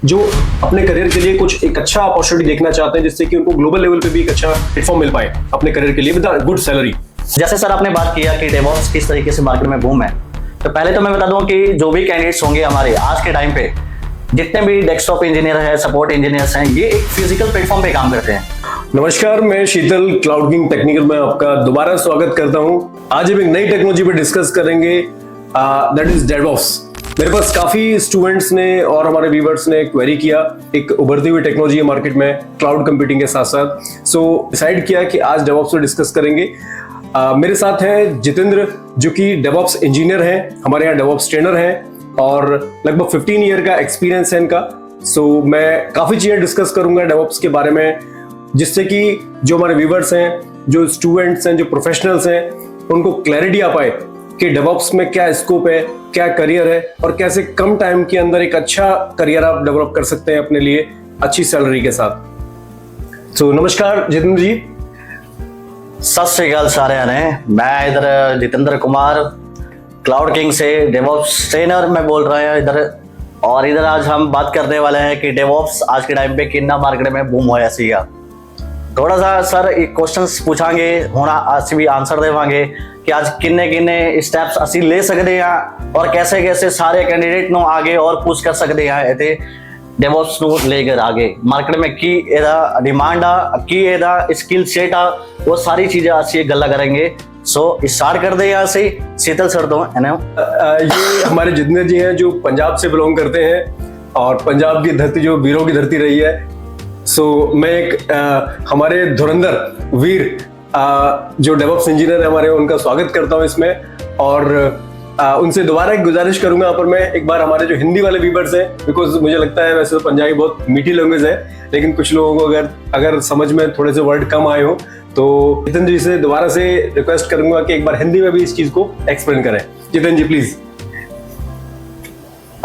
जो अपने करियर के लिए कुछ एक अच्छा अपॉर्चुनिटी देखना चाहते हैं, जिससे कि उनको ग्लोबल लेवल पे भी एक अच्छा प्लेटफॉर्म मिल पाए अपने करियर के लिए विद गुड सैलरी। जैसे सर आपने बात किया कि डेवऑप्स किस तरीके से मार्केट में बूम है, तो पहले तो मैं बता दूं कि जो भी कैंडिडेट्स होंगे हमारे आज के टाइम पे, जितने भी डेस्कटॉप इंजीनियर है, सपोर्ट इंजीनियर्स हैं, ये एक फिजिकल प्लेटफॉर्म पे काम करते हैं। नमस्कार, मैं शीतल क्लाउड किंग टेक्निकल में आपका दोबारा स्वागत करता हूं। आज हम एक नई टेक्नोलॉजी पे डिस्कस करेंगे, दैट इज डेवऑप्स। मेरे पास काफी स्टूडेंट्स ने और हमारे व्यूअर्स ने क्वेरी किया, एक उभरती हुई टेक्नोलॉजी है मार्केट में क्लाउड कंप्यूटिंग के साथ साथ। सो डिसाइड किया कि आज डेवऑप्स पे डिस्कस करेंगे। मेरे साथ हैं जितेंद्र, जो कि डेवऑप्स इंजीनियर हैं, हमारे यहाँ डेवऑप्स ट्रेनर हैं और लगभग 15 ईयर का एक्सपीरियंस है इनका। सो मैं काफी चीजें डिस्कस करूंगा डेवऑप्स के बारे में, जिससे कि जो हमारे व्यूअर्स हैं, जो स्टूडेंट्स हैं, जो प्रोफेशनल्स हैं, उनको क्लैरिटी आ पाए कि डेवऑप्स में क्या स्कोप है, क्या करियर है और कैसे कम टाइम के अंदर एक अच्छा करियर आप डेवलप कर सकते हैं अपने लिए अच्छी सैलरी के साथ। सो नमस्कार जितेंद्र जी। सत श्री अकाल सारे ने, मैं इधर जितेंद्र कुमार क्लाउड किंग से डेवऑप्स ट्रेनर में बोल रहा है इधर। और इधर आज हम बात करने वाले हैं कि डेवऑप्स आज के टाइम पे कितना मार्केट में बूम होया सीगा। थोड़ा सा सर क्वेश्चंस पूछांगे, होना ਅਸੀਂ भी आंसर देवांगे कि आज किन्ने किन्ने स्टेप्स ਅਸੀਂ ले सकते हैं और कैसे कैसे सारे कैंडिडेट ਨੂੰ आगे और पुश कर सकते हैं इते डेवऑप्स ਨੂੰ लेकर आगे मार्केट में की ਇਹਦਾ डिमांड आ, की ਇਹਦਾ स्किल सेट आ, वो सारी चीजें ਅਸੀਂ गल्ला करेंगे। सो स्टार्ट कर दे यहाँ से शीतल सर तो है ना। ये हमारे जितेंद्र जी हैं जो पंजाब से बिलोंग करते हैं और पंजाब की धरती जो वीरों की धरती रही है। सो मैं एक हमारे धुरंधर वीर जो डेवऑप्स इंजीनियर है हमारे, उनका स्वागत करता हूं इसमें। और उनसे दोबारा एक गुजारिश करूंगा यहाँ पर मैं एक बार हमारे जो हिंदी वाले व्यूअर्स हैं, बिकॉज मुझे लगता है वैसे तो पंजाबी बहुत मीठी लैंग्वेज है, लेकिन कुछ लोगों को अगर समझ में थोड़े से वर्ड कम आए हो तो जितेंद्र जी से दोबारा से रिक्वेस्ट करूंगा कि एक बार हिंदी में भी इस चीज को एक्सप्लेन करें। जितेंद्र जी प्लीज।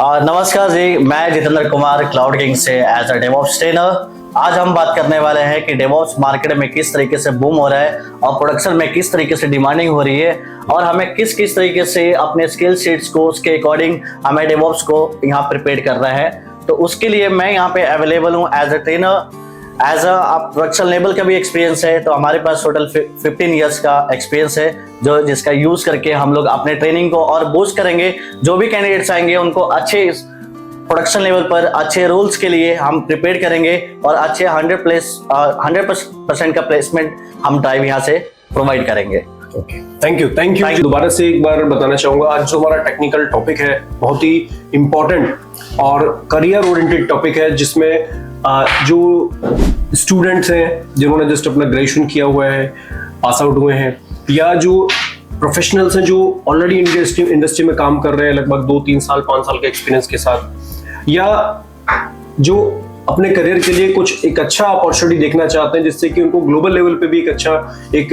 नमस्कार जी, मैं जितेंद्र कुमार क्लाउड किंग से एज अ डेवऑप्स ट्रेनर। आज हम बात करने वाले हैं कि डेवऑप्स मार्केट में किस तरीके से बूम हो रहा है और प्रोडक्शन में किस तरीके से डिमांडिंग हो रही है और हमें किस किस तरीके से अपने स्किल सेट्स को उसके अकॉर्डिंग हमें डेवऑप्स को यहाँ प्रिपेयर करना है। तो उसके लिए मैं यहाँ पे अवेलेबल हूँ as a trainer, as a production level का भी एक्सपीरियंस है। तो हमारे पास टोटल 15 ईयर्स का एक्सपीरियंस है, जो जिसका यूज करके हम लोग अपने ट्रेनिंग को और बूस्ट करेंगे। जो भी कैंडिडेट्स आएंगे उनको अच्छे प्रोडक्शन लेवल पर अच्छे रोल्स के लिए हम प्रिपेयर करेंगे और अच्छे 100% का प्लेसमेंट हम ड्राइव यहाँ से प्रोवाइड करेंगे। Thank you. दोबारा से एक बार बताना चाहूंगा, आज जो हमारा टेक्निकल टॉपिक है बहुत ही इंपॉर्टेंट और करियर ओरिएंटेड टॉपिक है, जिसमें जो स्टूडेंट्स हैं जिन्होंने जस्ट अपना ग्रेजुएशन किया हुआ है, पास आउट हुए हैं, या जो प्रोफेशनल्स हैं जो ऑलरेडी इंडस्ट्री में काम कर रहे हैं लगभग 2-3 साल 5 साल के एक्सपीरियंस के साथ, या जो अपने करियर के लिए कुछ एक अच्छा अपॉर्चुनिटी देखना चाहते हैं, जिससे कि उनको ग्लोबल लेवल पे भी एक अच्छा एक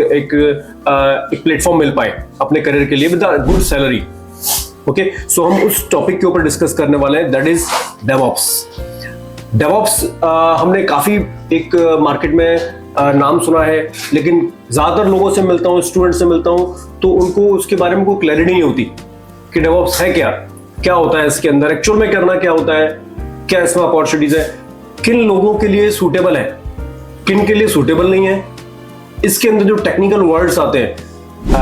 प्लेटफॉर्म मिल पाए अपने करियर के लिए विद गुड सैलरी। ओके, सो हम उस टॉपिक के ऊपर डिस्कस करने वाले हैं, दैट इज डेवऑप्स। डेवऑप्स हमने काफी एक मार्केट में नाम सुना है, लेकिन ज्यादातर लोगों से मिलता हूँ, स्टूडेंट से मिलता हूँ, तो उनको उसके बारे में कोई क्लैरिटी नहीं होती कि डेवऑप्स है क्या होता है, इसके अंदर एक्चुअल में करना क्या होता है, क्या इसमें अपॉर्चुनिटीज है, किन लोगों के लिए सूटेबल है, किन के लिए सूटेबल नहीं है। इसके अंदर जो टेक्निकल वर्ड्स आते हैं,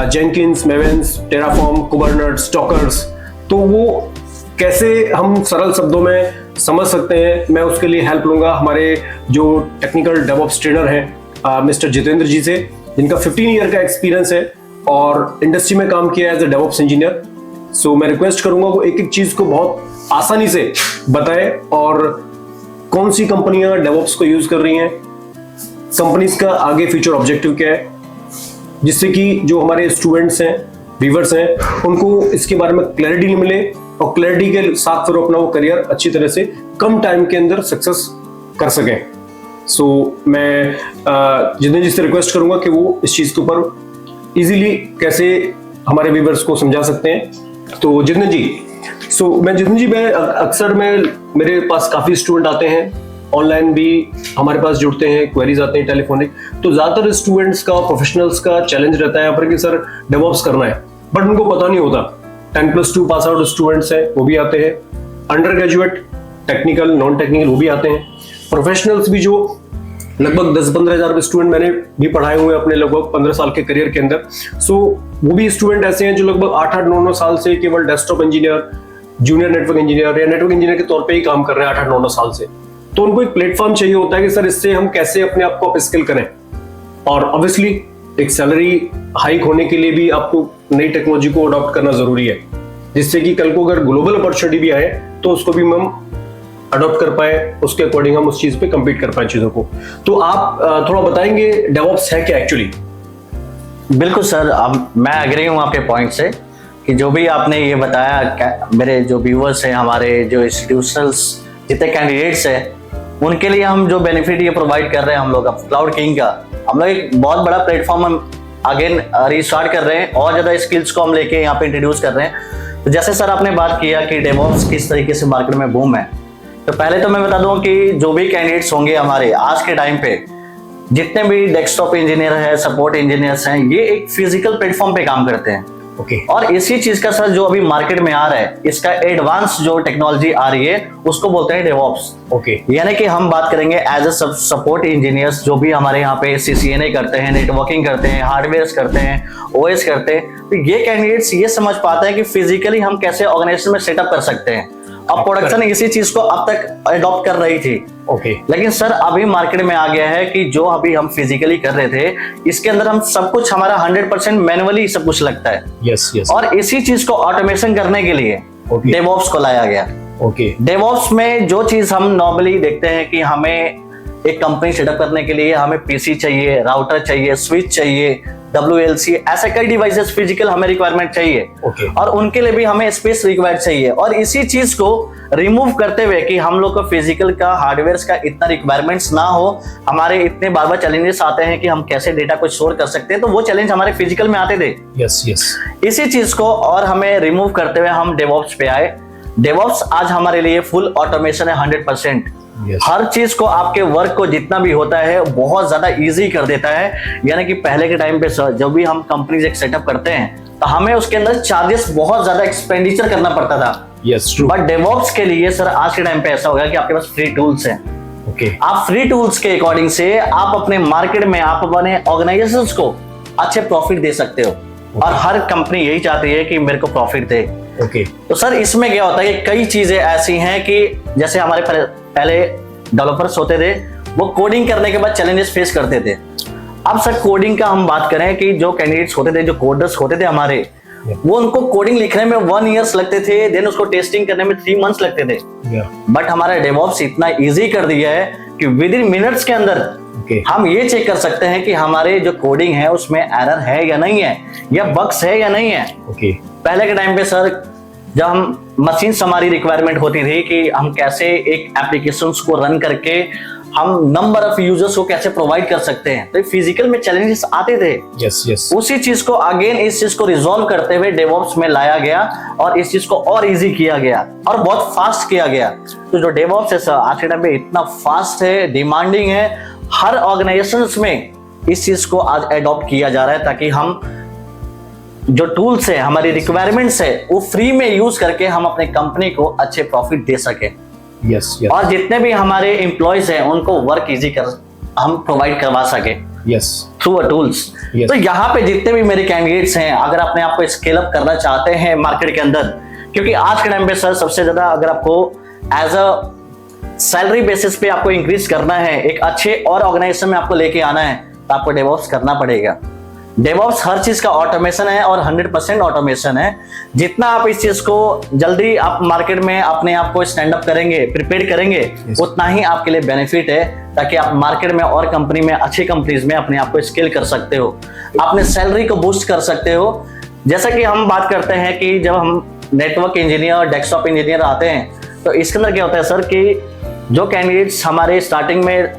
जेनकिंस, मेवेंस, टेराफॉर्म, कुबरनेट्स, डॉकर्स, तो वो कैसे हम सरल शब्दों में समझ सकते हैं, मैं उसके लिए हेल्प लूंगा हमारे जो टेक्निकल डेवऑप्स ट्रेनर हैं मिस्टर जितेंद्र जी से, जिनका 15 ईयर का एक्सपीरियंस है और इंडस्ट्री में काम किया है एज अ डेवऑप्स इंजीनियर। सो मैं रिक्वेस्ट करूंगा वो एक एक चीज को बहुत आसानी से बताएं और कौन सी कंपनियां डेवऑप्स को यूज कर रही हैं, कंपनीज का आगे फ्यूचर ऑब्जेक्टिव क्या है, जिससे कि जो हमारे स्टूडेंट्स हैं, व्यूअर्स हैं, उनको इसके बारे में क्लैरिटी मिले और क्लैरिटी के साथ फिर अपना वो करियर अच्छी तरह से कम टाइम के अंदर सक्सेस कर सकें। सो मैं जितेंद्र जी से रिक्वेस्ट करूंगा कि वो इस चीज के ऊपर इजीली कैसे हमारे व्यूअर्स को समझा सकते हैं। तो जितेंद्र जी, मैं अक्सर मेरे पास काफी स्टूडेंट आते हैं, ऑनलाइन भी हमारे पास जुड़ते हैं, क्वेरीज आते हैं टेलीफोनिक, तो ज्यादातर स्टूडेंट्स का, प्रोफेशनल्स का चैलेंज रहता है यहाँ पर कि सर डेवऑप्स करना है, बट उनको पता नहीं होता। 10+2 पास आउट स्टूडेंट्स हैं, वो भी आते हैं, under graduate technical non technical वो भी आते हैं, प्रोफेशनल्स भी जो लगभग 10-15 हज़ार स्टूडेंट मैंने भी पढ़ाए हुए हैं अपने लगभग 15 साल के करियर के अंदर। सो वो भी स्टूडेंट ऐसे हैं जो लगभग 8-8, 9-9 साल से केवल desktop engineer, junior network engineer या नेटवर्क इंजीनियर के तौर पे ही काम कर रहे हैं 8-8, 9-9 साल से। तो उनको एक प्लेटफॉर्म चाहिए होता है कि सर इससे हम कैसे अपने आप को अपस्किल करें, और ऑब्वियसली एक सैलरी हाइक होने के लिए भी आपको नई टेक्नोलॉजी को अडॉप्ट करना जरूरी है, जिससे कि कल को अगर ग्लोबल अपॉर्चुनिटी भी आए तो उसको भी हम अडॉप्ट कर पाए, उसके अकॉर्डिंग हम उस चीज पे कम्पीट कर पाए चीजों को। तो आप थोड़ा बताएंगे डेवऑप्स है क्या एक्चुअली? बिल्कुल सर, अब मैं एग्री हूँ आपके पॉइंट से कि जो भी आपने ये बताया, मेरे जो व्यूअर्स हैं, हमारे जो इंस्टीट्यूशनल्स जितने कैंडिडेट्स हैं, उनके लिए हम जो बेनिफिट ये प्रोवाइड कर रहे हैं हम लोग अब क्लाउड किंग का, हम लोग एक बहुत बड़ा प्लेटफॉर्म हम अगेन रिस्टार्ट कर रहे हैं और ज़्यादा स्किल्स को हम लेके यहाँ पे इंट्रोड्यूस कर रहे हैं। तो जैसे सर आपने बात किया कि डेवऑप्स किस तरीके से मार्केट में बूम है, तो पहले तो मैं बता दूं कि जो भी कैंडिडेट्स होंगे हमारे आज के टाइम पे, जितने भी डेस्कटॉप इंजीनियर है, सपोर्ट इंजीनियर्स हैं, ये एक फिजिकल प्लेटफॉर्म पे काम करते हैं। ओके। और इसी चीज का सर जो अभी मार्केट में आ रहा है, इसका एडवांस जो टेक्नोलॉजी आ रही है उसको बोलते हैं डेवऑप्स। ओके। यानी कि हम बात करेंगे एज अ सपोर्ट इंजीनियर्स, जो भी हमारे यहाँ पे CCNA करते हैं, नेटवर्किंग करते हैं, हार्डवेयर करते हैं, OS करते हैं, तो ये कैंडिडेट्स ये समझ पाते हैं कि फिजिकली हम कैसे ऑर्गेनाइजेशन में सेटअप कर सकते हैं। अब प्रोडक्शन इसी चीज को अब तक अडॉप्ट कर रही थी। ओके। लेकिन सर अभी मार्केट में आ गया है कि जो अभी हम फिजिकली कर रहे थे, इसके अंदर हम सब कुछ हमारा 100% मैनुअली सब कुछ लगता है। Yes yes. और इसी चीज को ऑटोमेशन करने के लिए डेवऑप्स को लाया गया। ओके। डेवऑप्स में जो चीज हम नॉर्मली देखते हैं कि हमें एक कंपनी सेटअप करने के लिए हमें PC चाहिए, राउटर चाहिए, स्विच चाहिए, WLC, ऐसे कई डिवाइसेस फिजिकल हमें रिक्वायरमेंट चाहिए। ओके। और उनके लिए भी हमें स्पेस रिक्वायर्ड चाहिए। और इसी चीज को रिमूव करते हुए कि हम लोग को फिजिकल का, हार्डवेयर का इतना रिक्वायरमेंट्स ना हो, हमारे इतने बार बार चैलेंजेस आते हैं कि हम कैसे डेटा को स्टोर कर सकते हैं, तो वो चैलेंज हमारे फिजिकल में आते थे। Yes yes. इसी चीज को और हमें रिमूव करते हुए हम डेवऑप्स पे आए। डेवऑप्स आज हमारे लिए फुल ऑटोमेशन है 100%। हर चीज को, आपके वर्क को जितना भी होता है बहुत ज्यादा इजी कर देता है। यानी कि पहले के टाइम पे सर जब भी हम कंपनीज एक सेटअप करते हैं तो हमें उसके अंदर चार्जेस बहुत ज्यादा एक्सपेंडिचर करना पड़ता था। Yes true. बट डेवऑप्स के लिए सर आज के टाइम पे ऐसा हो गया कि आपके पास फ्री टूल्स हैं। ओके। आप फ्री टूल्स के अकॉर्डिंग से आप अपने मार्केट में, आप अपने ऑर्गेनाइजेशंस को अच्छे प्रॉफिट दे सकते हो। और हर कंपनी यही चाहती है कि मेरे को प्रॉफिट दे। ओके। तो सर इसमें क्या होता है कि कई चीजें ऐसी हैं कि जैसे हमारे पहले डेवलपर्स होते थे, वो कोडिंग करने के बाद चैलेंजेस फेस करते थे। अब सर कोडिंग का हम बात करें कि जो कैंडिडेट्स होते थे, जो कोडर्स होते थे हमारे, वो उनको कोडिंग लिखने में 1 ईयर लगते थे, देन उसको टेस्टिंग करने में 3 मंथ्स लगते थे। बट हमारा डेवऑप्स इतना इजी कर दिया है कि विद इन मिनट्स के अंदर हम ये चेक कर सकते हैं कि हमारे जो कोडिंग है उसमें एरर है या नहीं है, या बग्स है या नहीं है। पहले के टाइम पे सर जब हम मशीन्स, हमारी रिक्वायरमेंट होती थी कि हम कैसे एक एप्लीकेशंस को रन करके हम नंबर ऑफ यूजर्स को कैसे प्रोवाइड कर सकते हैं, तो फिजिकल में चैलेंजेस आते थे। Yes yes. उसी चीज को अगेन इस चीज को रिजॉल्व करते हुए डेवऑप्स में लाया गया और इस चीज को और इजी किया गया और बहुत फास्ट किया गया। तो जो डेवऑप्स है सर आज के टाइम पे इतना फास्ट है, डिमांडिंग है, हर ऑर्गेनाइजेशंस में इस चीज को आज अडॉप्ट किया जा रहा है, ताकि हम जो टूल्स है, हमारी रिक्वायरमेंट्स है, वो फ्री में यूज करके हम अपने कंपनी को अच्छे प्रॉफिट दे सके। Yes yes. और जितने भी हमारे एम्प्लॉयज हैं उनको वर्क इजी कर हम प्रोवाइड करवा सके यस थ्रू अ टूल्स। तो यहाँ पे जितने भी मेरे कैंडिडेट्स हैं, अगर अपने आप को स्केल अप करना चाहते हैं मार्केट के अंदर, क्योंकि आज के टाइम पे सर सबसे ज्यादा अगर आपको एज अ सैलरी बेसिस पे आपको इंक्रीज करना है, एक अच्छे और ऑर्गेनाइजेशन में आपको लेके आना है, तो आपको डेवऑप्स करना पड़ेगा। डेवऑप्स हर चीज का ऑटोमेशन है और 100% ऑटोमेशन है। जितना आप इस चीज को जल्दी आप मार्केट में अपने आप को स्टैंड अप करेंगे, प्रिपेयर करेंगे, उतना ही आपके लिए बेनिफिट है, ताकि आप मार्केट में और कंपनी में, अच्छी कंपनीज में अपने आप को स्केल कर सकते हो, अपने सैलरी को बूस्ट कर सकते हो। जैसा कि हम बात करते हैं कि जब हम नेटवर्क इंजीनियर, डेस्कटॉप इंजीनियर आते हैं, तो इसके अंदर क्या होता है सर कि जो कैंडिडेट्स हमारे स्टार्टिंग में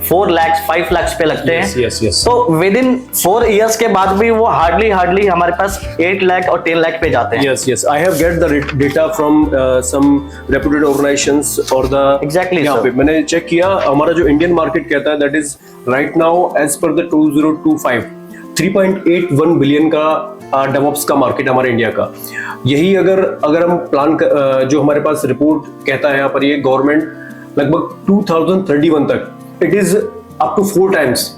4 लाख 5 लाख पे लगते हैं, तो विद इन 4 इयर्स के बाद भी वो हार्डली हमारे पास 8 लाख और 10 लाख पे जाते हैं। Yes, yes. I have get the data from some reputed organizations or the Exactly, यहाँ sir. पे मैंने चेक किया, हमारा जो इंडियन मार्केट कहता है that is right now as per the 2025 3.81 billion का डेवऑप्स का मार्केट हमारे इंडिया का। यही अगर हम प्लान जो हमारे पास रिपोर्ट कहता है यहाँ पर, ये गवर्नमेंट लगभग 2031 तक it is up to 4 times,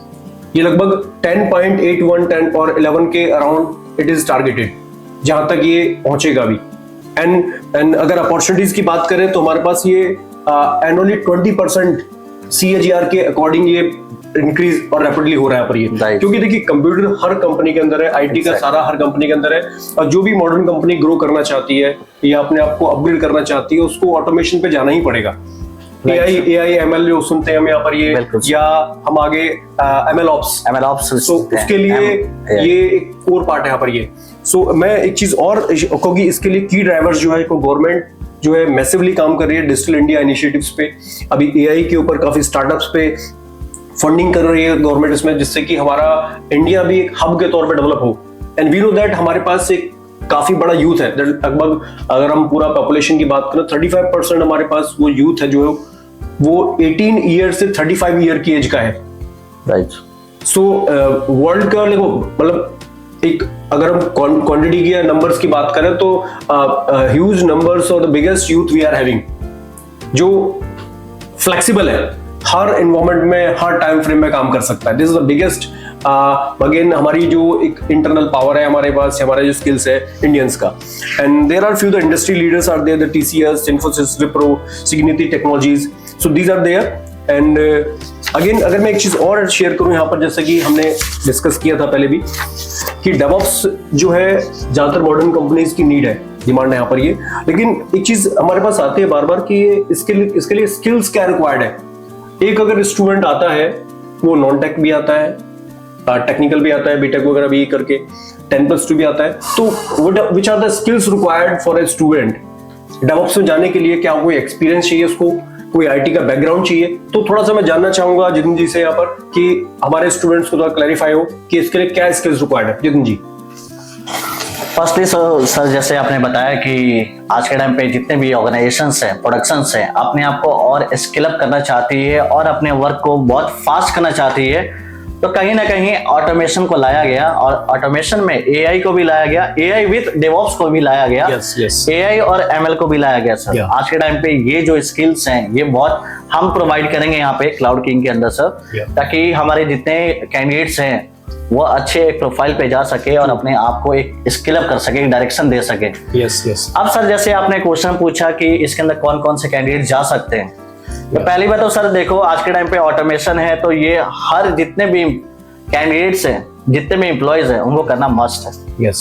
ये लगभग 10.81 10 और 11 के अराउंड इट इज टारगेटेड, जहां तक ये पहुंचेगा भी। एंड अगर अपॉर्चुनिटीज की बात करें तो हमारे पास ये एनुअली 20% CAGR के अकॉर्डिंग ये इंक्रीज और रैपिडली हो रहा है पर ये, क्योंकि देखिए कंप्यूटर हर कंपनी के अंदर है, आईटी का सारा हर कंपनी के अंदर है, और जो भी मॉडर्न कंपनी ग्रो करना चाहती है या अपने आप को अपग्रेड करना चाहती है उसको ऑटोमेशन पे जाना ही पड़ेगा। AI ML जो सुनते हैं हम यहाँ पर ये, या हम आगे ML Ops, तो उसके लिए ये एक कोर पार्ट है यहाँ पर ये। सो मैं एक चीज और, क्योंकि इसके लिए की ड्राइवर्स जो है, गवर्नमेंट जो है मैसिवली काम कर रही है डिजिटल इंडिया इनिशिएटिव्स पे, अभी AI के ऊपर काफी स्टार्टअप्स पे फंडिंग कर रही है गवर्नमेंट इसमें, जिससे कि हमारा इंडिया भी एक हब के तौर पे डेवलप हो। एंड वी नो दैट हमारे पास एक काफी बड़ा यूथ है, लगभग अगर हम पूरा पॉपुलेशन की बात करें 35% हमारे पास वो यूथ है जो वो 18 ईयर से 35 ईयर की एज का है। राइट। सो वर्ल्ड का मतलब एक अगर हम क्वांटिटी की या नंबर्स की बात करें तो ह्यूज नंबर्स और the biggest youth we are having, जो फ्लेक्सिबल है, हर एनवायरनमेंट में हर टाइम फ्रेम में काम कर सकता है। This is the biggest again हमारी जो एक इंटरनल पावर है हमारे पास, हमारे जो स्किल्स है इंडियंस का। And there are few the industry leaders are there, the TCS, Infosys, Wipro, Signity Technologies, so these are there। And again अगर मैं एक चीज और शेयर करूं यहाँ पर, जैसे कि हमने डिस्कस किया था पहले भी कि डेवऑप्स जो है ज्यादातर मॉडर्न कंपनीज की नीड है, डिमांड है यहाँ पर ये, लेकिन एक चीज हमारे पास आती है बार बार कि ये इसके लिए स्किल्स क्या रिक्वायर्ड है। एक अगर स्टूडेंट आता है वो नॉन टेक भी आता है, टेक्निकल भी आता है, बीटेक वगैरह भी करके 10+2 भी आता है, तो which are the skills required for a student DevOps में जाने के लिए? क्या कोई एक्सपीरियंस चाहिए उसको, कोई आईटी का बैकग्राउंड चाहिए? तो थोड़ा सा मैं जानना चाहूंगा जितिन जी से यहाँ पर कि हमारे स्टूडेंट्स को थोड़ा क्लैरिफाई हो कि इसके लिए क्या स्किल्स रिक्वायर्ड है। जितिन जी। फर्स्टली सर जैसे आपने बताया कि आज के टाइम पे जितने भी ऑर्गेनाइजेशंस हैं, प्रोडक्शंस हैं, अपने आप को और स्किल अप करना चाहती है और अपने वर्क को बहुत फास्ट करना चाहती है, तो कहीं ना कहीं ऑटोमेशन को लाया गया, और ऑटोमेशन में AI को भी लाया गया, AI विद डेवऑप्स को भी लाया गया, AI और ML को भी लाया गया सर। आज के टाइम पे ये जो स्किल्स हैं ये बहुत हम प्रोवाइड करेंगे यहाँ पे क्लाउड किंग के अंदर सर, ताकि हमारे जितने कैंडिडेट्स हैं वो अच्छे एक प्रोफाइल पे जा सके और अपने आप को एक स्किल अप कर सके, एक डायरेक्शन दे सके। अब सर जैसे आपने क्वेश्चन पूछा कि इसके अंदर कौन कौन से कैंडिडेट जा सकते हैं, तो पहली बात तो सर देखो आज के टाइम पे ऑटोमेशन है तो ये हर जितने भी कैंडिडेट्स हैं, जितने भी एम्प्लॉयज हैं, उनको करना मस्ट है।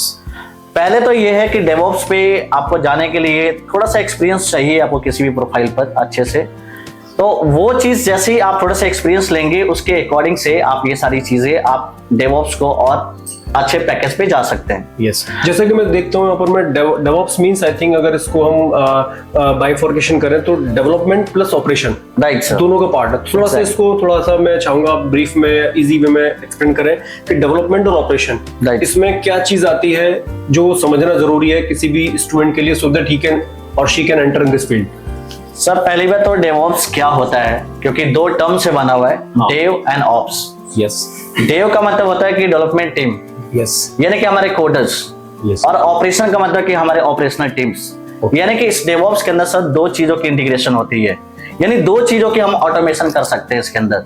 पहले तो ये है कि डेवऑप्स पे आपको जाने के लिए थोड़ा सा एक्सपीरियंस चाहिए आपको किसी भी प्रोफाइल पर अच्छे से, तो वो चीज जैसे ही आप थोड़ा सा एक्सपीरियंस लेंगे उसके अकॉर्डिंग से आप ये सारी चीजें आप डेवऑप्स को और अच्छे पैकेज पे जा सकते हैं। जैसे कि मैं देखता हूँ यहाँ पर, मैं डेवऑप्स मींस आई थिंक अगर इसको हम बाइफॉर्केशन करें तो development plus operation, right sir, दोनों का पार्ट है। थोड़ा सा इसको थोड़ा सा मैं चाहूंगा ब्रीफ में, इजी वे में एक्सप्लेन करें कि डेवलपमेंट और ऑपरेशन इसमें क्या चीज आती है जो समझना जरूरी है किसी भी स्टूडेंट के लिए, सो दैट ही कैन और she can enter in this field. Sir पहली बात तो डेवऑप्स क्या होता है, क्योंकि दो टर्म से बना हुआ है, डेव एंड ऑप्स। डेव का मतलब होता है कि डेवलपमेंट टीम, यानी कि हमारे कोडर्स, और ऑपरेशन का मतलब कि हमारे ऑपरेशनल टीम्स। यानी कि इस डेवऑप्स के अंदर सर दो चीजों की इंटीग्रेशन होती है, यानी दो चीजों की हम ऑटोमेशन कर सकते हैं इसके अंदर।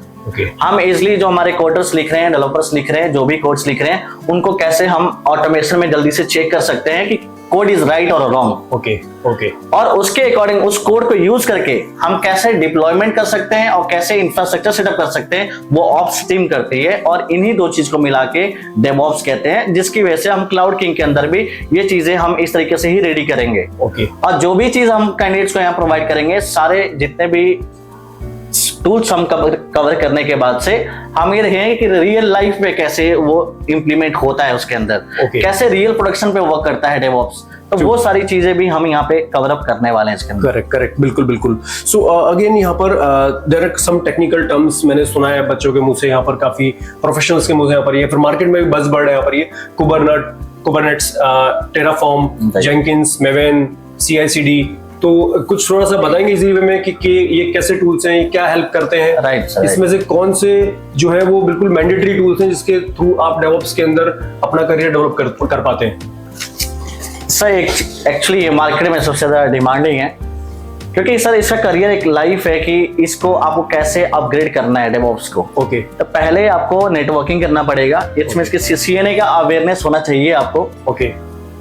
हम इजिली जो हमारे कोडर्स लिख रहे हैं, डेवलपर्स लिख रहे हैं, जो भी कोड्स लिख रहे हैं, उनको कैसे हम ऑटोमेशन में जल्दी से चेक कर सकते हैं कि कोड इज राइट और रॉन्ग। और उसके अकॉर्डिंग उस कोड को यूज करके हम कैसे डिप्लॉयमेंट कर सकते हैं और कैसे इंफ्रास्ट्रक्चर सेटअप कर सकते हैं, वो ऑप्स टीम करती है। और इन्हीं दो चीज को मिला के डेवऑप्स कहते हैं, जिसकी वजह से हम क्लाउड किंग के अंदर भी ये चीजें हम इस तरीके से ही रेडी करेंगे। और जो भी चीज हम कैंडिडेट्स को यहाँ प्रोवाइड करेंगे, सारे जितने भी टूल्स हम कवर करने के बाद से हम ये देखेंगे कि रियल लाइफ में कैसे वो इम्प्लीमेंट होता है उसके अंदर, कैसे रियल प्रोडक्शन पे वर्क करता है डेवऑप्स, तो वो सारी चीजें भी हम यहाँ पे कवर अप करने वाले हैं इसके अंदर। करेक्ट, बिल्कुल। सो अगेन यहाँ पर there are some technical terms मैंने सुना है बच्चों के मुंह से, यहाँ पर काफी प्रोफेशनल्स के मुंह से, यहाँ पर ये फिर मार्केट में भी बज़वर्ड है यहाँ पर ये कुबरनेट्स, टेराफॉर्म, जेंकिंस, मेवेन, CI/CD, तो कुछ थोड़ा सा बताएंगे इसी वे में कि ये कैसे टूल्स हैं, ये क्या हेल्प करते हैं, राइट सर। इसमें से कौन से जो है वो बिल्कुल मैंडेटरी टूल्स हैं जिसके थ्रू आप डेवऑप्स के अंदर अपना करियर डेवलप कर पाते हैं? सर एक्चुअली ये मार्केट में सबसे ज्यादा डिमांडिंग है, क्योंकि सर इसका करियर एक लाइफ है कि इसको आपको कैसे अपग्रेड करना है डेवऑप्स को। ओके। तो पहले आपको नेटवर्किंग करना पड़ेगा, इसमें इसकी CCNA का अवेयरनेस होना चाहिए आपको। ओके।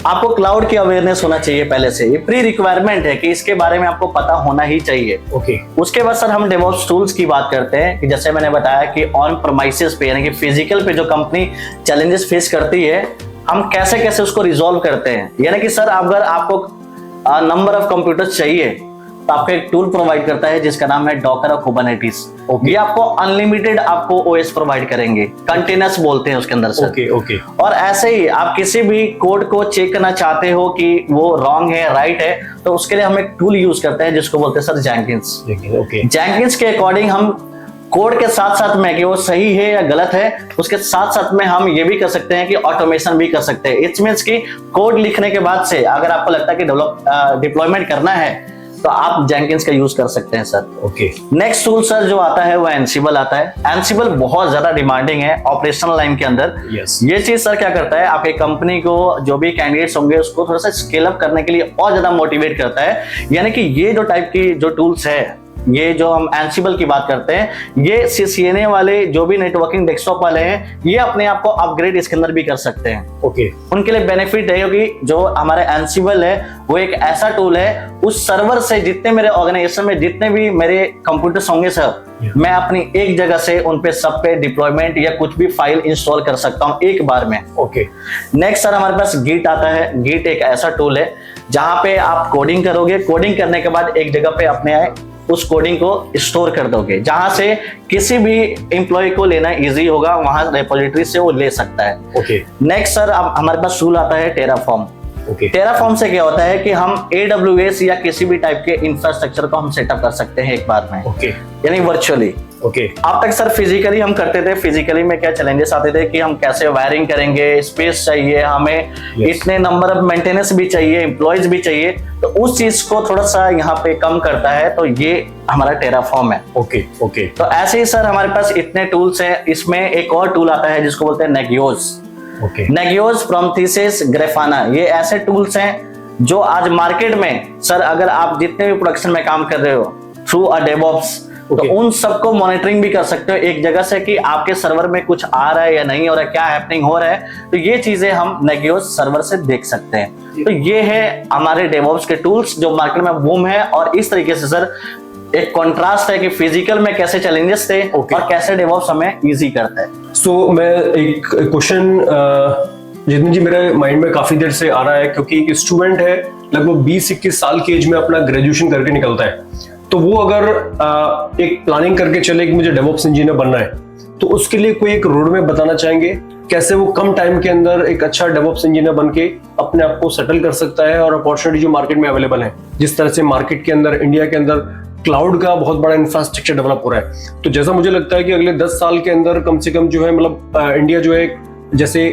आपको क्लाउड की अवेयरनेस होना चाहिए पहले से, ये प्री रिक्वायरमेंट है कि इसके बारे में आपको पता होना ही चाहिए। ओके। उसके बाद सर हम डेवऑप्स टूल्स की बात करते हैं कि जैसे मैंने बताया कि ऑन प्रेमाइसेस पे यानी कि फिजिकल पे जो कंपनी चैलेंजेस फेस करती है, हम कैसे कैसे उसको रिजॉल्व करते हैं। यानी कि सर अगर आपको नंबर ऑफ कंप्यूटर्स चाहिए तो आपको एक टूल प्रोवाइड करता है जिसका नाम है डॉकर और कुबरनेटिस। ये आपको अनलिमिटेड आपको ओएस प्रोवाइड करेंगे, कंटेनर्स बोलते हैं उसके अंदर सर। ओके। ओके। और ऐसे ही आप किसी भी कोड को चेक करना चाहते हो कि वो रॉन्ग है राइट है, तो उसके लिए हम एक टूल यूज करते हैं जिसको बोलते हैं सर जेंकिंस। ओके। जेंकिंस के अकॉर्डिंग हम कोड के साथ साथ में कि वो सही है या गलत है, उसके साथ साथ में हम ये भी कर सकते हैं कि ऑटोमेशन भी कर सकते हैं। इट्स मींस कि कोड लिखने के बाद से अगर आपको लगता है कि डिप्लॉयमेंट करना है तो आप जेंकिंस का यूज कर सकते हैं sir. Okay. Next tool sir जो आता है वो एनसिबल आता है। एनसिबल बहुत ज्यादा डिमांडिंग है ऑपरेशनल लाइन के अंदर। Yes. ये चीज सर क्या करता है, आपके कंपनी को जो भी कैंडिडेट्स होंगे उसको थोड़ा सा स्केल अप करने के लिए और ज्यादा मोटिवेट करता है। यानी कि ये जो टाइप की जो टूल्स है, ये जो हम एनसिबल की बात करते हैं, ये CCNA वाले जो भी नेटवर्किंग डेस्कटॉप वाले हैं, ये अपने आप को अपग्रेड इसके अंदर भी कर सकते हैं। ओके। उनके लिए बेनिफिट है क्योंकि जो हमारे एनसिबल है वो एक ऐसा टूल है, उस सर्वर से जितने मेरे ऑर्गेनाइजेशन में जितने भी मेरे कंप्यूटर्स होंगे सर, मैं अपनी एक जगह से उन पे सब पे डिप्लॉयमेंट या कुछ भी फाइल इंस्टॉल कर सकता हूं एक बार में। ओके। नेक्स्ट सर हमारे पास गिट आता है। गिट एक ऐसा टूल है जहां पे आप कोडिंग करोगे, कोडिंग करने के बाद एक जगह पे अपने उस कोडिंग को स्टोर कर दोगे, जहां से किसी भी एम्प्लॉय को लेना इजी होगा, वहां रेपोजिटरी से वो ले सकता है। ओके। नेक्स्ट सर अब हमारे पास टूल आता है टेराफॉर्म। ओके। टेराफॉर्म से क्या होता है कि हम AWS या किसी भी टाइप के इंफ्रास्ट्रक्चर को हम सेटअप कर सकते हैं एक बार में। ओके। यानी वर्चुअली। ओके। अब तक सर फिजिकली हम करते थे, फिजिकली में क्या चैलेंजेस आते थे कि हम कैसे वायरिंग करेंगे, स्पेस चाहिए हमें, इतने नंबर ऑफ मेंटेनेंस भी चाहिए, एम्प्लॉयज भी चाहिए, तो उस चीज को थोड़ा सा यहाँ पे कम करता है, तो ये हमारा टेराफॉर्म है। ओके। ओके। तो ऐसे ही सर हमारे पास इतने टूल्स हैं। इसमें एक और टूल आता है जिसको बोलते हैं नेगियोस। ओके। नेगियोस, प्रोमेथेसिस, ग्राफाना, ये ऐसे टूल्स हैं जो आज मार्केट में सर अगर आप जितने भी प्रोडक्शन में काम कर रहे हो थ्रू अ डेवऑप्स, तो उन सबको मॉनिटरिंग भी कर सकते हो एक जगह से कि आपके सर्वर में कुछ आ रहा है या नहीं हो रहा है, क्या हैपनिंग हो रहा है, तो ये चीजें हम नेगियोस सर्वर से देख सकते हैं। तो ये है हमारे डेवऑप्स के टूल्स जो मार्केट में बूम है। और इस तरीके से सर एक कॉन्ट्रास्ट है कि फिजिकल में कैसे चैलेंजेस थे और कैसे डेवऑप्स हमें इजी करता है। सो मैं एक क्वेश्चन जितनी जी मेरे माइंड में काफी देर से आ रहा है, क्योंकि एक स्टूडेंट है लगभग 20-21 साल की एज में अपना ग्रेजुएशन करके निकलता है, तो वो अगर एक प्लानिंग करके चले कि मुझे डेवऑप्स इंजीनियर बनना है, तो उसके लिए कोई एक रोड मैप बताना चाहेंगे कैसे वो कम टाइम के अंदर एक अच्छा डेवऑप्स इंजीनियर बन के अपने आप को सेटल कर सकता है और अपॉर्चुनिटी जो मार्केट में अवेलेबल है, जिस तरह से मार्केट के अंदर इंडिया के अंदर क्लाउड का बहुत बड़ा इंफ्रास्ट्रक्चर डेवलप हो रहा है, तो जैसा मुझे लगता है कि अगले 10 साल के अंदर कम से कम जो है मतलब इंडिया जो है जैसे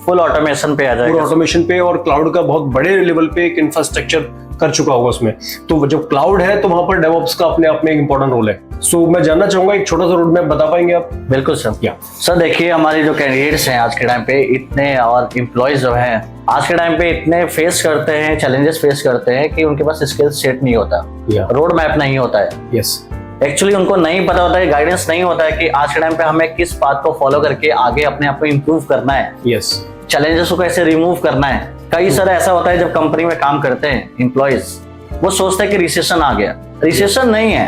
फुल ऑटोमेशन पे आ जाएगा, पूरा ऑटोमेशन पे और क्लाउड का बहुत बड़े लेवल पे एक इंफ्रास्ट्रक्चर कर चुका होगा उसमें। तो जब क्लाउड है तो वहां पर डेवऑप्स का अपने आप में एक इंपॉर्टेंट रोल है। सो मैं जानना चाहूंगा एक छोटा सा रोड मैप बता पाएंगे आप? बिल्कुल सर। या सर देखिए हमारे जो कैंडिडेट्स हैं आज के टाइम पे इतने, और एम्प्लॉयज जो हैं आज के टाइम पे इतने फेस करते हैं, चैलेंजेस फेस करते हैं कि उनके पास स्किल सेट नहीं होता, रोड मैप नहीं होता है। यस। एक्चुअली उनको नहीं पता होता है, गाइडेंस नहीं होता है कि आज के टाइम पे हमें किस बात को फॉलो करके आगे अपने आप को इम्प्रूव करना है, यस, चैलेंजेस को कैसे रिमूव करना है। कई सर ऐसा होता है जब कंपनी में काम करते हैं एम्प्लॉयज, वो सोचते हैं कि रिसेशन आ गया, रिसेशन नहीं है,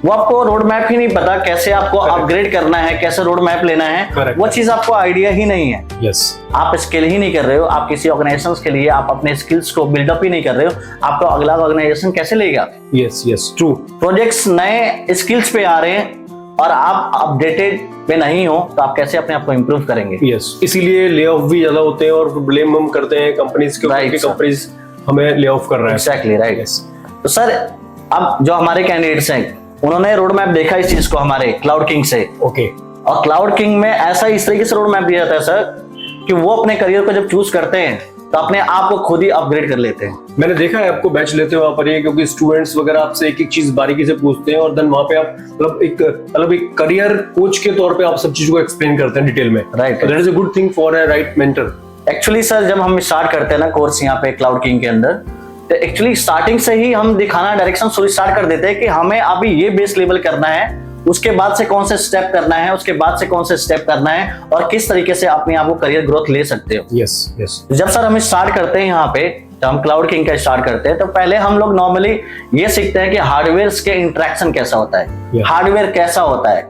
वो आपको रोड मैप ही नहीं पता कैसे आपको अपग्रेड करना है, कैसे रोड मैप लेना है, वो चीज आपको आइडिया ही नहीं है। यस। आप स्किल ही नहीं कर रहे हो, आप किसी ऑर्गेनाइजेशन के लिए आप अपने स्किल्स को बिल्डअप ही नहीं कर रहे हो, आपको अगला ऑर्गेनाइजेशन कैसे लेगा? Yes yes true. प्रोजेक्ट्स नए स्किल्स पे आ रहे हैं और आप अपडेटेड पे नहीं हो, तो आप कैसे अपने आप को इम्प्रूव करेंगे? यस, इसीलिए ले ऑफ भी ज्यादा होते हैं और ब्लेम हम करते हैं कंपनीज के ऊपर कि कंपनीज हमें ले ऑफ कर रहा है। Exactly right. तो सर अब जो हमारे कैंडिडेट्स हैं उन्होंने रोड मैप देखा इस चीज को हमारे क्लाउड किंग से। ओके। और क्लाउड किंग में ऐसा इस तरीके से रोड मैप दिया जाता है सर कि वो अपने करियर को जब चूज करते हैं तो अपने आप को खुद ही अपग्रेड कर लेते हैं। मैंने देखा है आपको बैच लेते हो वहां पर, ये क्योंकि स्टूडेंट्स वगैरह आपसे एक एक चीज बारीकी से पूछते हैं और देन वहां पे आप मतलब एक करियर कोच के तौर पे आप सब चीजों को एक्सप्लेन करते हैं डिटेल में। Right, that is a good thing for a right mentor. Actually sir जब हम स्टार्ट करते हैं ना कोर्स यहाँ पे क्लाउड किंग के अंदर, तो एक्चुअली स्टार्टिंग से ही हम दिखाना डायरेक्शन स्टार्ट कर देते हैं कि हमें अभी ये बेस लेवल करना है, उसके बाद से कौन से स्टेप करना है, उसके बाद से कौन से स्टेप करना है और किस तरीके से अपने आप को करियर ग्रोथ ले सकते हो। Yes yes. जब सर हम स्टार्ट करते हैं यहाँ पे, जब हम क्लाउड किंग का स्टार्ट करते हैं तो पहले हम लोग नॉर्मली ये सीखते हैं कि हार्डवेयर के इंटरेक्शन कैसा होता है, हार्डवेयर कैसा होता है,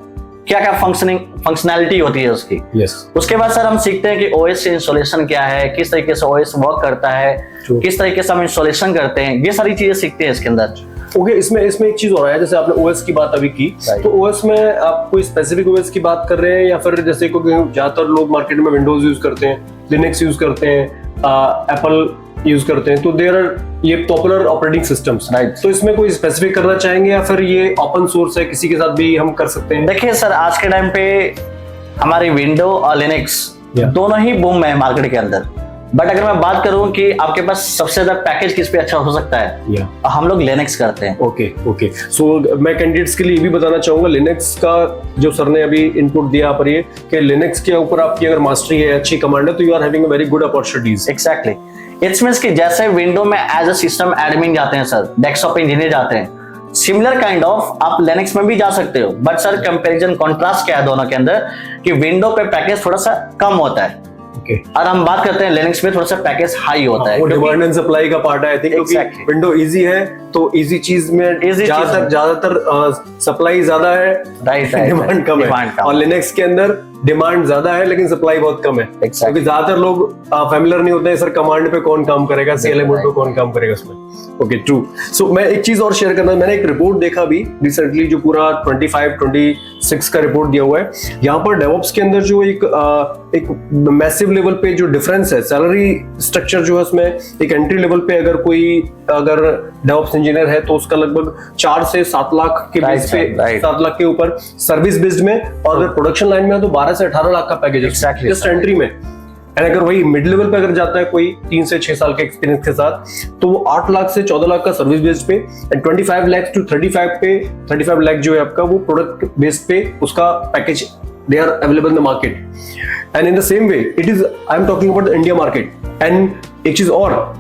क्या क्या फंक्शनैलिटी होती है उसकी। yes. उसके बाद सर हम सीखते हैं कि ओएस से इंस्टॉलेशन क्या है, किस तरीके से ओएस वर्क करता है, किस तरीके से हम इंस्टॉलेशन करते हैं, ये सारी चीजें सीखते हैं इसके अंदर। ओके, इसमें एक चीज और है, जैसे आपने ओएस की बात अभी की, तो ओएस में आप कोई स्पेसिफिक ओएस की बात कर रहे हैं या फिर जैसे ज्यादातर लोग मार्केट में विंडोज यूज करते हैं, लिनक्स यूज करते हैं, एप्पल यूज करते हैं, तो देयर आर ये पॉपुलर ऑपरेटिंग सिस्टम्स, राइट। तो इसमें कोई स्पेसिफिक करना चाहेंगे या फिर ये ओपन सोर्स है, किसी के साथ भी हम कर सकते हैं? देखिए सर, आज के टाइम पे हमारी विंडो और लिनक्स दोनों ही बूम है मार्केट के अंदर। बट अगर मैं बात करूं कि आपके पास सबसे ज्यादा पैकेज किस पे अच्छा हो सकता है, हम लोग लिनक्स करते हैं। ओके सो मैं कैंडिडेट्स के लिए ये भी बताना चाहूंगा, लिनक्स का जो सर ने अभी इनपुट दिया पर ये कि लिनक्स के ऊपर आपकी अगर मास्टरी है, अच्छी कमांड है, तो you are having a very good opportunities. Exactly, it's means कि जैसे विंडो में एज अ सिस्टम एडमिन जाते हैं सर, डेस्कटॉप इंजीनियर जाते हैं, सिमिलर काइंड ऑफ आप लिनक्स में भी जा सकते हो। बट सर कंपैरिजन कॉन्ट्रास्ट क्या है दोनों के अंदर कि विंडो पे पैकेज थोड़ा सा कम होता है, और हम बात करते हैं लिनक्स में थोड़ा सा पैकेज हाई होता है। वो डिमांड एंड सप्लाई का पार्ट है आई थिंक, क्योंकि विंडो इजी है तो इजी चीज में ज्यादातर सप्लाई ज्यादा है, राइट, डिमांड कम है। और लिनक्स के अंदर डिमांड ज्यादा है लेकिन सप्लाई बहुत कम है, क्योंकि ज्यादातर लोग फैमिलियर नहीं होते हैं सर कमांड पे कौन काम करेगा, सीएलए मोड पे कौन काम करेगा उसमें। Okay, true. सो मैं एक चीज और शेयर करना, मैंने एक रिपोर्ट देखा भी रिसेंटली जो पूरा 25-26 का रिपोर्ट दिया हुआ है। यहाँ पर डेवऑप्स के अंदर जो एक मैसिव लेवल पे जो डिफरेंस है, सैलरी स्ट्रक्चर जो है उसमें एक एंट्री लेवल पे अगर डेवऑप्स इंजीनियर है तो उसका लगभग 4 से 7 लाख के बेस पे, 7 लाख के ऊपर सर्विस बेस्ड में, और अगर प्रोडक्शन लाइन में है तो 12 से 18 लाख का पैकेज है जस्ट एंट्री में। एंड अगर वही मिड लेवल पे अगर जाता है कोई 3 से 6 साल के एक्सपीरियंस के साथ, तो वो 8 लाख से 14 लाख का सर्विस बेस्ड पे, एंड 25 लाख टू 35 लाख जो है आपका वो प्रोडक्ट बेस्ड पे उसका package they are available in the market. And in the same way it is, I am talking about the India market. And एक चीज और,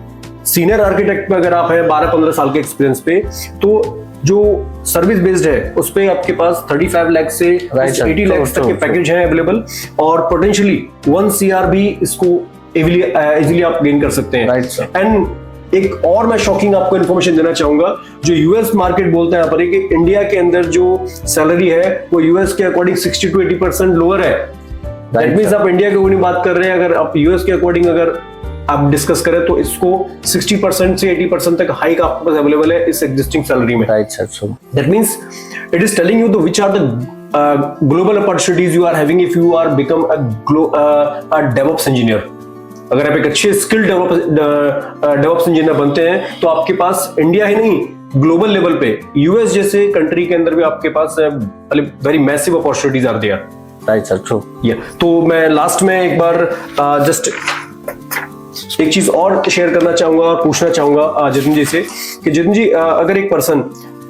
सीनियर आर्किटेक्ट में अगर आप हैं 12-15 साल के एक्सपीरियंस पे, तो जो सर्विस बेस्ड है उस पे आपके पास 35 लाख से 80 लाख तक के पैकेज हैं अवेलेबल, और पोटेंशियली 1 CR भी इसको इजीली आप गेन कर सकते हैं। एंड एक और मैं शॉकिंग आपको इन्फॉर्मेशन देना चाहूंगा, जो यूएस मार्केट बोलता है यहाँ पर कि इंडिया के अंदर जो सैलरी है वो यूएस के अकॉर्डिंग 60 to 80% लोअर है। दैट मींस आप इंडिया के अकॉर्डिंग बात कर रहे हैं, अगर आप यूएस के अकॉर्डिंग अगर आप डिस्कस करें तो इसको 60% से 80% तक हाइक आपके पास अवेलेबल है इस एग्जिस्टिंग सैलरी में। Right sir, that means it is telling you the which are the global opportunities you are having if you are become a DevOps engineer. अगर आप एक अच्छे स्किल्ड डेवऑप्स इंजीनियर बनते हैं तो आपके पास इंडिया ही नहीं, ग्लोबल लेवल पे यूएस जैसे कंट्री के अंदर भी आपके पास very massive opportunities are there. Right sir, true. तो मैं लास्ट में एक बार जस्ट एक चीज और शेयर करना चाहूंगा और पूछना चाहूंगा जितिन जी से कि जितिन जी, अगर एक पर्सन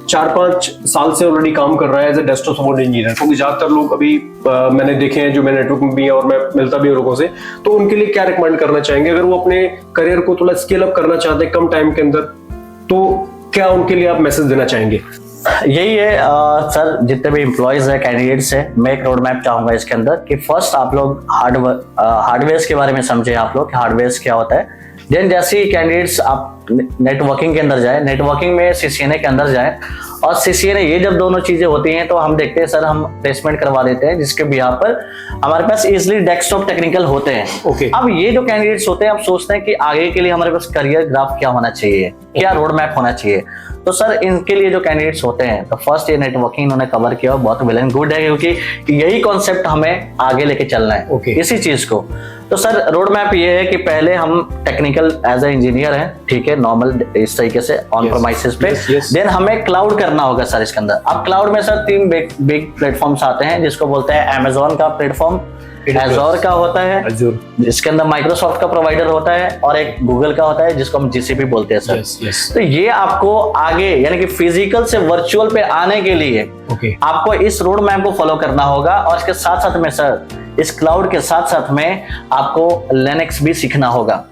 4-5 साल से ऑलरेडी काम कर रहा है as a desktop support engineer, क्योंकि ज्यादातर लोग अभी मैंने देखे हैं जो मैं नेटवर्क में भी है और मैं मिलता भी हूं लोगों से, तो उनके लिए क्या रिकमेंड करना चाहेंगे अगर वो अपने करियर को थोड़ा स्केल अप करना चाहते हैं कम टाइम के अंदर, तो क्या उनके लिए आप मैसेज देना चाहेंगे? यही है सर, जितने भी एम्प्लॉयज है, कैंडिडेट्स है, मैं एक रोड मैप चाहूंगा इसके अंदर कि फर्स्ट आप लोग हार्डवेयर के बारे में समझे, आप लोग हार्डवेयर क्या होता है। देन जैसे ही कैंडिडेट्स आप नेटवर्किंग के अंदर जाए, नेटवर्किंग में सीसीएनए के अंदर जाए, और सीसीएनए ये जब दोनों चीजें होती हैं तो हम देखते हैं सर, हम प्लेसमेंट करवा देते हैं जिसके बिहाफ पर हमारे पास इजिली डेस्कटॉप टेक्निकल होते हैं। Okay. अब ये जो कैंडिडेट्स होते हैं, अब सोचते हैं कि आगे के लिए हमारे पास करियर ग्राफ क्या होना चाहिए, क्या रोड मैप होना चाहिए। तो सर इनके लिए जो कैंडिडेट्स होते हैं, तो फर्स्ट ये नेटवर्किंग इन्होंने कवर किया, बहुत वेल एंड गुड है, क्योंकि यही कॉन्सेप्ट हमें आगे लेके चलना है। इसी चीज को। तो सर रोड मैप ये है कि पहले हम टेक्निकल एज ए इंजीनियर हैं, ठीक है, के नॉर्मल इस तरीके से ऑन प्रोमाइसेस पे। देन हमें क्लाउड करना होगा सर इसके अंदर। अब क्लाउड में सर 3 बिग प्लेटफॉर्म्स आते हैं, जिसको बोलते हैं अमेजोन का प्लेटफॉर्म, एजोर का होता है, जिसके अंदर माइक्रोसॉफ्ट का प्रोवाइडर होता है, और एक गूगल का होता है जिसको हम जीसीपी बोलते हैं सर। तो ये आपको आगे यानी कि फिजिकल से वर्चुअल पे आने के लिए आपको इस रोड मैप को फॉलो करना होगा। और इसके साथ साथ में सर, इस क्लाउड के साथ साथ में आपको लिनक्स भी सीखना होगा,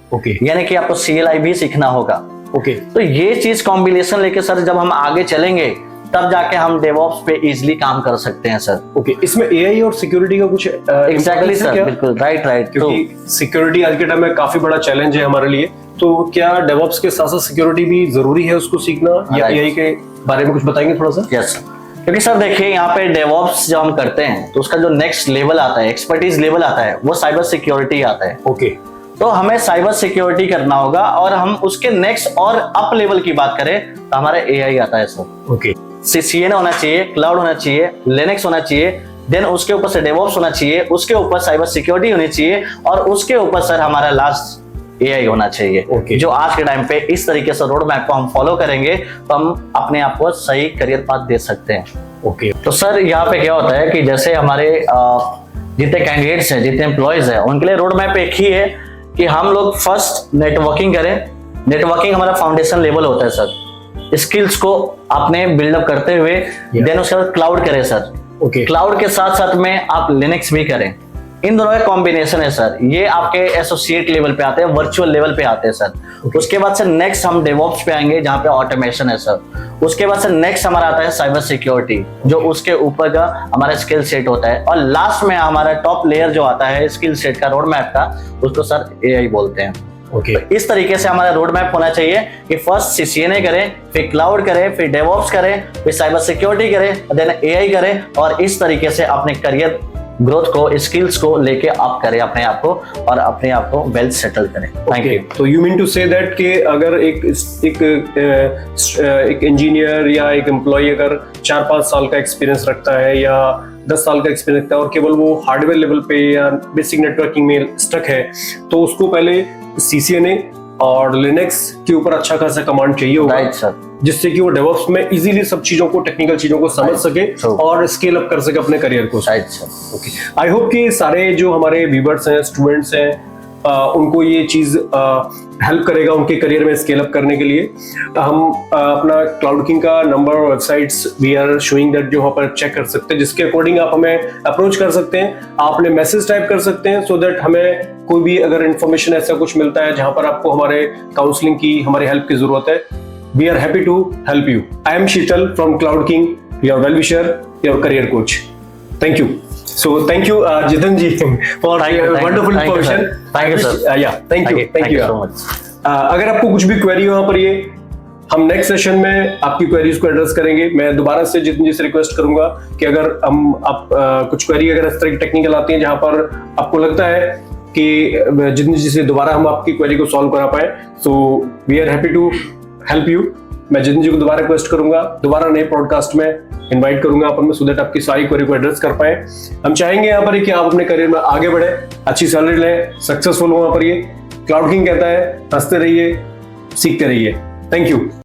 यानी कि आपको CLI भी सीखना होगा। तो ये चीज कॉम्बिनेशन लेके सर जब हम आगे चलेंगे तब जाके हम डेवऑप्स पे इजीली काम कर सकते हैं सर। इसमें AI और सिक्योरिटी का कुछ एग्जैक्टली सर, बिल्कुल राइट। क्योंकि सिक्योरिटी आज के टाइम में काफी बड़ा चैलेंज है हमारे लिए, तो क्या डेवऑप्स के साथ साथ सिक्योरिटी भी जरूरी है उसको सीखना, या AI के बारे में कुछ बताएंगे थोड़ा सा? यस, क्योंकि सर देखिए यहाँ पे डेवऑप्स जब हम करते हैं तो उसका जो नेक्स्ट लेवल आता है, एक्सपर्टीज लेवल आता है, वो साइबर सिक्योरिटी आता है। तो हमें साइबर सिक्योरिटी करना होगा, और हम उसके नेक्स्ट और अप लेवल की बात करें तो हमारा AI आता है सर। CCNA होना चाहिए, क्लाउड होना चाहिए, लिनक्स होना चाहिए, देन उसके ऊपर से डेवऑप्स होना चाहिए, उसके ऊपर साइबर सिक्योरिटी होनी चाहिए, और उसके ऊपर सर हमारा लास्ट AI होना चाहिए। जो आज के टाइम पे इस तरीके से रोड मैप को हम फॉलो करेंगे तो हम अपने आप को सही करियर पाथ दे सकते हैं। तो सर यहाँ पे क्या होता है कि जैसे हमारे जितने कैंडिडेट्स हैं, जितने एम्प्लॉयज हैं, उनके लिए रोड मैप एक ही है कि हम लोग फर्स्ट नेटवर्किंग करें। नेटवर्किंग हमारा फाउंडेशन लेवल होता है सर। स्किल्स को आपने बिल्डअप करते हुए देन उसके बाद क्लाउड करें सर। क्लाउड के साथ साथ में आप लिनक्स भी करें। इन दोनों का कॉम्बिनेशन है सर। ये आपके एसोसिएट लेवल पे आते हैं, वर्चुअल लेवल पे आते हैं सर। उसके बाद से नेक्स्ट हम डेवऑप्स पे आएंगे, जहाँ पे ऑटोमेशन है सर। उसके बाद से नेक्स्ट हमारा आता है साइबर सिक्योरिटी, जो उसके ऊपर का हमारा स्किल सेट होता है। और लास्ट में हमारा टॉप लेयर जो आता है स्किल सेट का, रोड मैप का, उसको सर AI बोलते हैं। तो इस तरीके से हमारा रोड मैप होना चाहिए कि फर्स्ट CCNA करें, फिर क्लाउड करें, फिर डेवऑप्स करें, फिर साइबर सिक्योरिटी करें, देन AI करें, और इस तरीके से अपने करियर ग्रोथ को, स्किल्स को लेके आप करें अपने आप को, और अपने आप को वेल सेटल करें। Thank you. तो you mean to say that कि अगर एक इंजीनियर या एक एम्प्लॉय अगर 4-5 साल का एक्सपीरियंस रखता है या 10 साल का एक्सपीरियंस रखता है, और केवल वो हार्डवेयर लेवल पे या बेसिक नेटवर्किंग में स्टक है, तो उसको पहले CCNA और लिनक्स के ऊपर अच्छा खासा कमांड चाहिए होगा, राइट सर, जिससे कि वो डेवऑप्स में इजीली सब चीजों को, टेक्निकल चीजों को समझ सके और स्केल अप कर सके अपने करियर को। Right sir. आई होप कि सारे जो हमारे व्यूअर्स हैं, स्टूडेंट्स हैं, उनको ये चीज हेल्प करेगा उनके करियर में स्केल अप करने के लिए। हम अपना क्लाउड किंग का नंबर और websites we are showing that, जो वहाँ पर चेक कर सकते हैं, जिसके अकॉर्डिंग आप हमें अप्रोच कर सकते हैं। आपने मैसेज टाइप कर सकते हैं, सो दैट हमें कोई भी अगर इन्फॉर्मेशन ऐसा कुछ मिलता है जहां पर आपको हमारे काउंसलिंग की, हमारी हेल्प की जरूरत है, we are happy to help you. I am Sheetal from Cloud King, your well wisher, your career coach. Thank you. So thank you, Jitan ji, for wonderful information. Thank you, sir. Yeah, thank you so much. अगर आपको कुछ भी query हो यहाँ पर, ये हम next session में आपकी क्वेरीज को एड्रेस करेंगे। मैं दोबारा से जितन जी से रिक्वेस्ट करूंगा कि अगर आप कुछ क्वेरी अगर इस तरह की टेक्निकल आती है जहां पर आपको लगता है कि जितन जी से दोबारा हम आपकी क्वेरी को सॉल्व करा पाए, so we are happy to help you. मैं जितन जी को दोबारा रिक्वेस्ट करूंगा, दोबारा नए पॉडकास्ट में इनवाइट करूंगा अपन में, सो दैट आपकी सारी क्वेरी को एड्रेस कर पाए। हम चाहेंगे यहाँ पर कि आप अपने करियर में आगे बढ़े, अच्छी सैलरी लें, सक्सेसफुल हो। यहाँ पर ये क्लाउड किंग कहता है, हंसते रहिए, सीखते रहिए। Thank you.